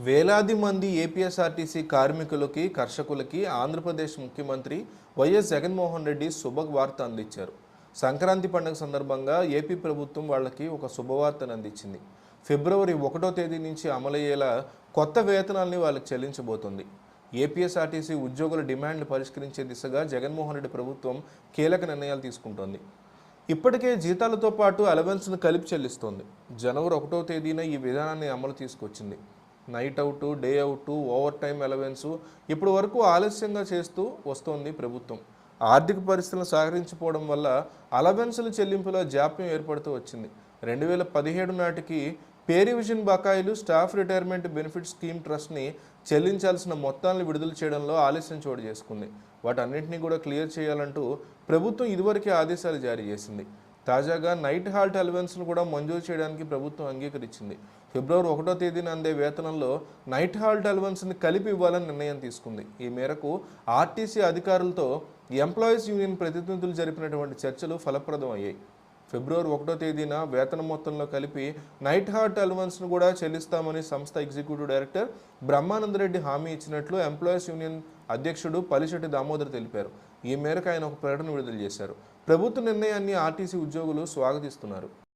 వేలాది మంది ఏపీఎస్ఆర్టీసీ కార్మికులకి, కర్షకులకి ఆంధ్రప్రదేశ్ ముఖ్యమంత్రి వైఎస్ జగన్మోహన్ రెడ్డి శుభవార్త అందించారు. సంక్రాంతి పండుగ సందర్భంగా ఏపీ ప్రభుత్వం వాళ్ళకి ఒక శుభవార్తను అందించింది. ఫిబ్రవరి 1వ తేదీ నుంచి అమలయ్యేలా కొత్త వేతనాల్ని వాళ్ళకి చెల్లించబోతోంది. ఏపీఎస్ఆర్టీసీ ఉద్యోగుల డిమాండ్లు పరిష్కరించే దిశగా జగన్మోహన్ రెడ్డి ప్రభుత్వం కీలక నిర్ణయాలు తీసుకుంటోంది. ఇప్పటికే జీతాలతో పాటు అలవెన్స్ను కలిపి చెల్లిస్తోంది. జనవరి 1వ తేదీన ఈ విధానాన్ని అమలు తీసుకొచ్చింది. Night out, day out, over time allowance ఇప్పటి వరకు ఆలస్యంగా చేస్తూ వస్తోంది ప్రభుత్వం. ఆర్థిక పరిస్థితులను సహకరించకపోవడం వల్ల అలవెన్సుల చెల్లింపులో జాప్యం ఏర్పడుతూ వచ్చింది. 2017 నాటికి పే రివిజన్ బకాయిలు, స్టాఫ్ రిటైర్మెంట్ బెనిఫిట్ స్కీమ్ ట్రస్ట్ని చెల్లించాల్సిన మొత్తాలను విడుదల చేయడంలో ఆలస్యం చోటు చేసుకుంది. వాటన్నింటినీ కూడా క్లియర్ చేయాలంటూ ప్రభుత్వం ఇదివరకే ఆదేశాలు జారీ చేసింది. తాజాగా నైట్ హాల్ట్ అలవెన్స్ను కూడా మంజూరు చేయడానికి ప్రభుత్వం అంగీకరించింది. ఫిబ్రవరి 1వ తేదీన అందే వేతనంలో నైట్ హాల్ట్ అలవెన్స్ని కలిపి ఇవ్వాలని నిర్ణయం తీసుకుంది. ఈ మేరకు ఆర్టీసీ అధికారులతో ఎంప్లాయీస్ యూనియన్ ప్రతినిధులు జరిపినటువంటి చర్చలు ఫలప్రదం అయ్యాయి. ఫిబ్రవరి 1వ తేదీన వేతన మొత్తంలో కలిపి నైట్ హాల్ట్ అలవెన్స్ను కూడా చెల్లిస్తామని సంస్థ ఎగ్జిక్యూటివ్ డైరెక్టర్ బ్రహ్మానందరెడ్డి హామీ ఇచ్చినట్లు ఎంప్లాయీస్ యూనియన్ అధ్యక్షుడు పలిశెట్టి దామోదర్ తెలిపారు. ఈ మేరకు ఆయన ఒక ప్రకటన విడుదల చేశారు. ప్రభుత్వ నిర్ణయాన్ని ఆర్టీసీ ఉద్యోగులు స్వాగతిస్తున్నారు.